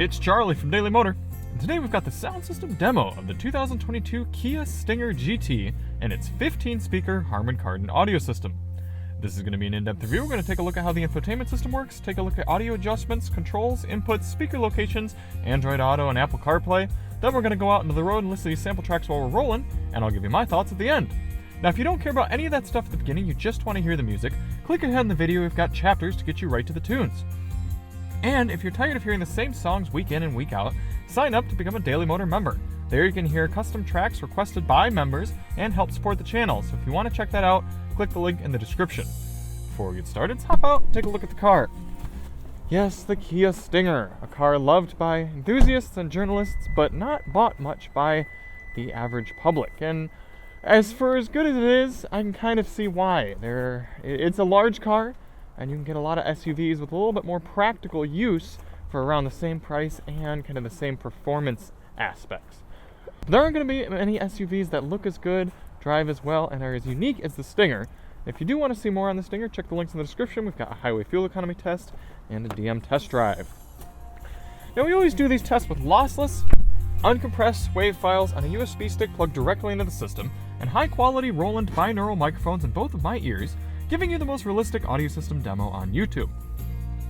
it's Charlie from Daily Motor, and today we've got the sound system demo of the 2022 Kia Stinger GT and its 15-speaker Harman Kardon audio system. This is going to be an in-depth review. We're going to take a look at how the infotainment system works, take a look at audio adjustments, controls, inputs, speaker locations, Android Auto, and Apple CarPlay. Then we're going to go out into the road and listen to these sample tracks while we're rolling, and I'll give you my thoughts at the end. Now, if you don't care about any of that stuff at the beginning, you just want to hear the music, click ahead in the video. We've got chapters to get you right to the tunes. And if you're tired of hearing the same songs week in and week out, sign up to become a Daily Motor member. There you can hear custom tracks requested by members and help support the channel. So if you want to check that out, click the link in the description. Before we get started, let's hop out and take a look at the car. Yes, the Kia Stinger, a car loved by enthusiasts and journalists, but not bought much by the average public. And as for as good as it is, I can kind of see why. It's a large car, and you can get a lot of SUVs with a little bit more practical use for around the same price and kind of the same performance aspects. There aren't going to be many SUVs that look as good, drive as well, and are as unique as the Stinger. If you do want to see more on the Stinger, check the links in the description. We've got a highway fuel economy test and a DM test drive. Now, we always do these tests with lossless, uncompressed WAV files on a USB stick plugged directly into the system, and high-quality Roland binaural microphones in both of my ears, giving you the most realistic audio system demo on YouTube.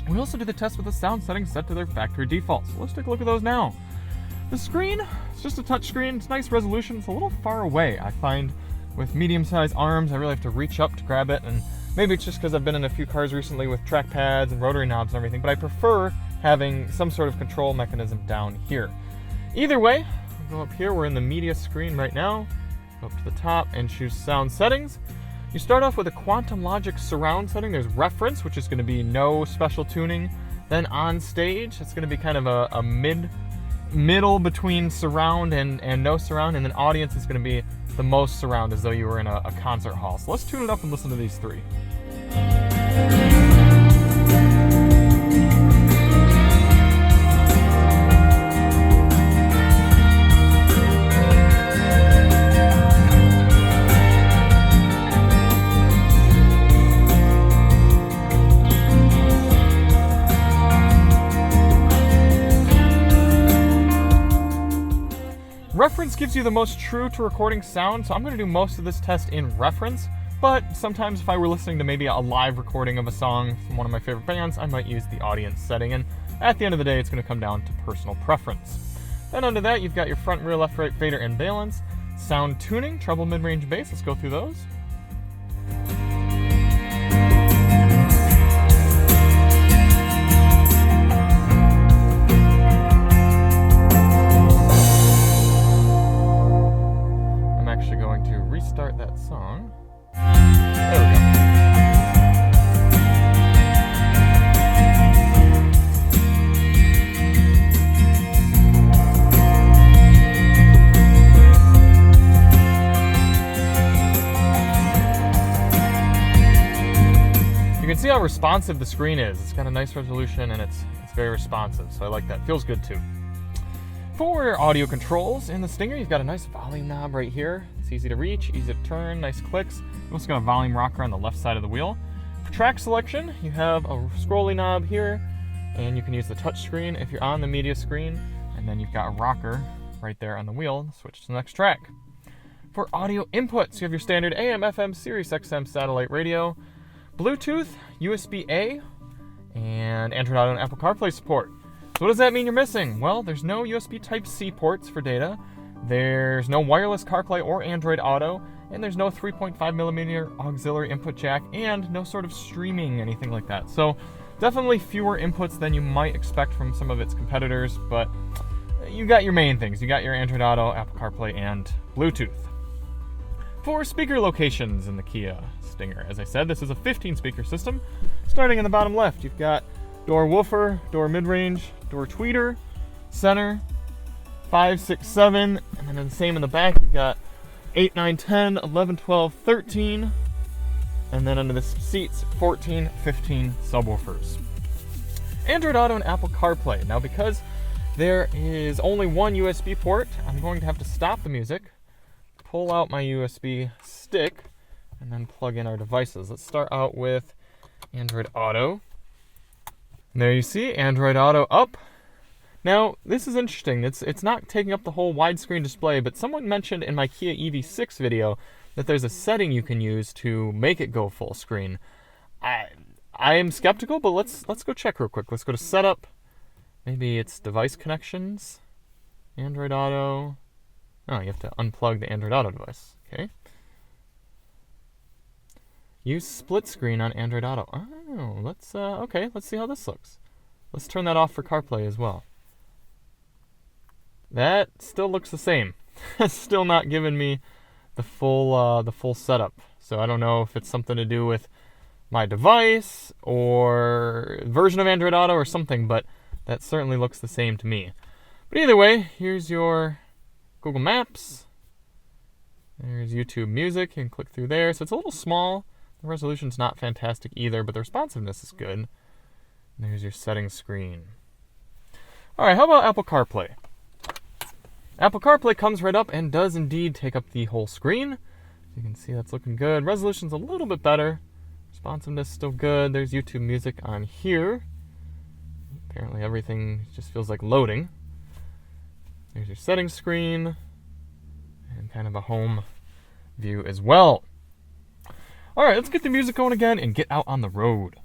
We also do the test with the sound settings set to their factory defaults. So let's take a look at those now. The screen, it's just a touch screen. It's nice resolution. It's a little far away. I find with medium-sized arms, I really have to reach up to grab it, and maybe it's just because I've been in a few cars recently with track pads and rotary knobs and everything, but I prefer having some sort of control mechanism down here. Either way, we'll go up here. We're in the media screen right now. Go up to the top and choose sound settings. You start off with a Quantum Logic surround setting. There's reference, which is going to be no special tuning. Then on stage, it's going to be kind of a middle between surround and no surround. And then audience is going to be the most surround, as though you were in a concert hall. So let's tune it up and listen to these three. Reference gives you the most true to recording sound, so I'm going to do most of this test in reference, but sometimes if I were listening to maybe a live recording of a song from one of my favorite bands, I might use the audience setting, and at the end of the day, it's going to come down to personal preference. Then under that, you've got your front, rear, left, right, fader, and balance, sound tuning, treble, mid-range, bass. Let's go through those. Restart that song. There we go. You can see how responsive the screen is. It's got a nice resolution and it's very responsive, so I like that. Feels good too. For audio controls in the Stinger, you've got a nice volume knob right here. It's easy to reach, easy to turn, nice clicks. You've also got a volume rocker on the left side of the wheel. For track selection, you have a scrolly knob here, and you can use the touch screen if you're on the media screen, and then you've got a rocker right there on the wheel. Switch to the next track. For audio inputs, you have your standard AM, FM, Sirius XM satellite radio, Bluetooth, USB-A, and Android Auto and Apple CarPlay support. So what does that mean you're missing? Well, there's no USB Type-C ports for data, there's no wireless CarPlay or Android Auto, and there's no 3.5mm auxiliary input jack, and no sort of streaming, anything like that. So definitely fewer inputs than you might expect from some of its competitors, but you got your main things. You got your Android Auto, Apple CarPlay, and Bluetooth. For speaker locations in the Kia Stinger, as I said, this is a 15-speaker system. Starting in the bottom left, you've got door woofer, door mid-range, door tweeter, center, 5, 6, 7, and then the same in the back, you've got 8, 9, 10, 11, 12, 13, and then under the seats, 14, 15 subwoofers. Android Auto and Apple CarPlay. Now, because there is only one USB port, I'm going to have to stop the music, pull out my USB stick, and then plug in our devices. Let's start out with Android Auto. And there you see Android Auto up. Now, this is interesting. It's not taking up the whole widescreen display, but someone mentioned in my Kia EV6 video that there's a setting you can use to make it go full screen. I am skeptical, but let's go check real quick. Let's go to Setup. Maybe it's Device Connections, Android Auto. Oh, you have to unplug the Android Auto device. Okay. Use split screen on Android Auto. Oh, okay, let's see how this looks. Let's turn that off for CarPlay as well. That still looks the same. Still not giving me the full setup. So I don't know if it's something to do with my device or version of Android Auto or something, but that certainly looks the same to me. But either way, here's your Google Maps. There's YouTube Music. You can click through there. So it's a little small. The resolution's not fantastic either, but the responsiveness is good. And there's your settings screen. All right, how about Apple CarPlay? Apple CarPlay comes right up and does indeed take up the whole screen. You can see that's looking good. Resolution's a little bit better. Responsiveness still good. There's YouTube Music on here. Apparently everything just feels like loading. There's your settings screen and kind of a home view as well. All right, let's get the music going again and get out on the road.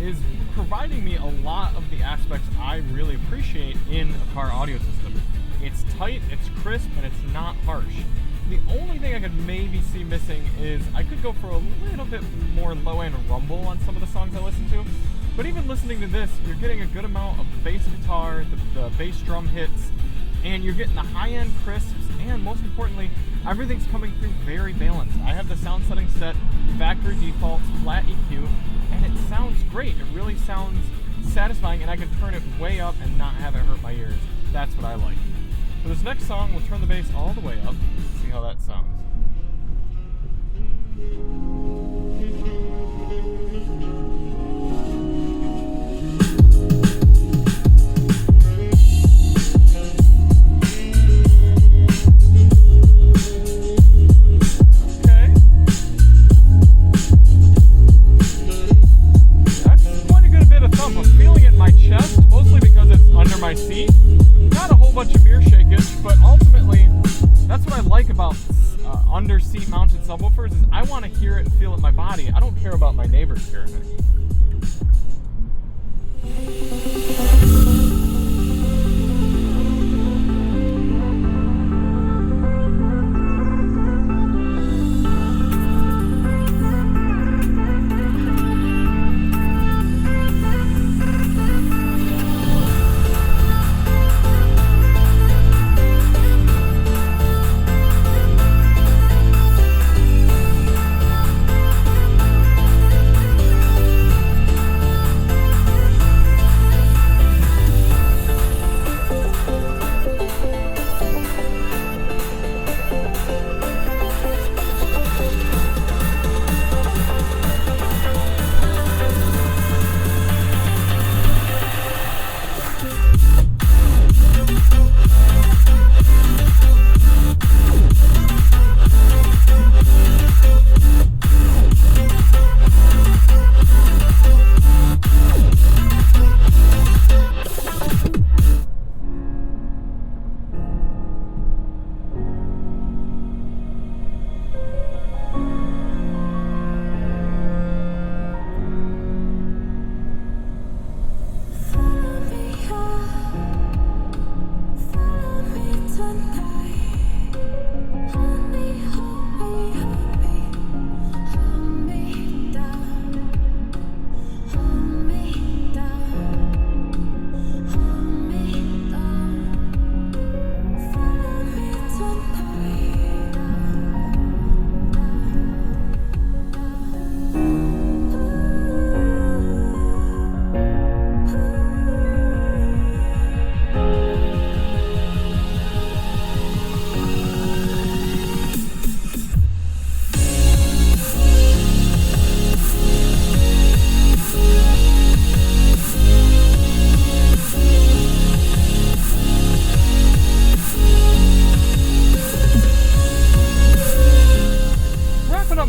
Is providing me a lot of the aspects I really appreciate in a car audio system. It's tight, it's crisp, and it's not harsh. The only thing I could maybe see missing is I could go for a little bit more low-end rumble on some of the songs I listen to. But even listening to this, you're getting a good amount of the bass guitar, the bass drum hits, and you're getting the high-end crisps, and most importantly, everything's coming through very balanced. I have the sound setting set, factory defaults, flat EQ, and it sounds great. It really sounds satisfying, and I can turn it way up and not have it hurt my ears. That's what I like. For this next song, we'll turn the bass all the way up, see how that sounds. Under seat mounted subwoofers is I want to hear it and feel it in my body. I don't care about my neighbors hearing it.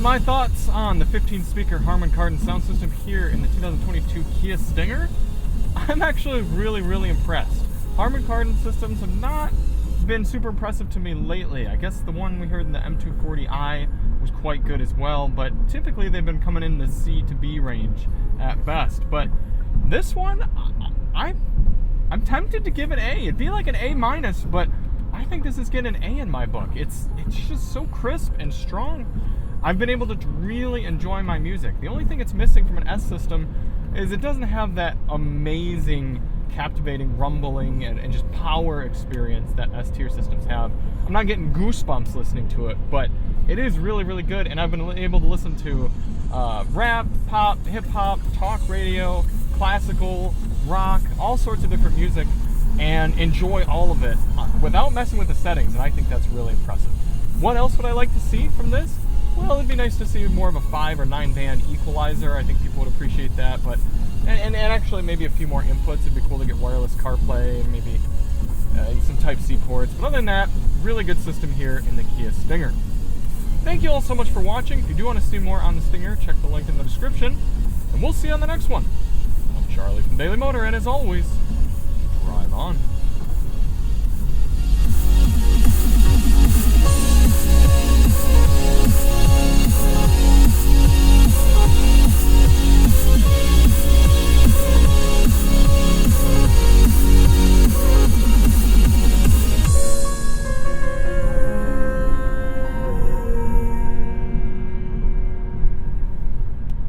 My thoughts on the 15-speaker Harman Kardon sound system here in the 2022 Kia Stinger. I'm actually really impressed. Harman Kardon systems have not been super impressive to me lately. I guess the one we heard in the M240i was quite good as well, but typically they've been coming in the C to B range at best. But this one, I'm tempted to give it A. It'd be like an A-, but I think this is getting an A in my book. It's just so crisp and strong. I've been able to really enjoy my music. The only thing it's missing from an S system is it doesn't have that amazing, captivating, rumbling, and just power experience that S-tier systems have. I'm not getting goosebumps listening to it, but it is really good, and I've been able to listen to rap, pop, hip-hop, talk radio, classical, rock, all sorts of different music, and enjoy all of it without messing with the settings, and I think that's really impressive. What else would I like to see from this? Well, it'd be nice to see more of a 5 or 9 band equalizer. I think people would appreciate that, but and actually maybe a few more inputs. It'd be cool to get wireless CarPlay and maybe some Type-C ports. But other than that, really good system here in the Kia Stinger. Thank you all so much for watching. If you do want to see more on the Stinger, check the link in the description, and we'll see you on the next one. I'm Charlie from Daily Motor, and as always, drive on.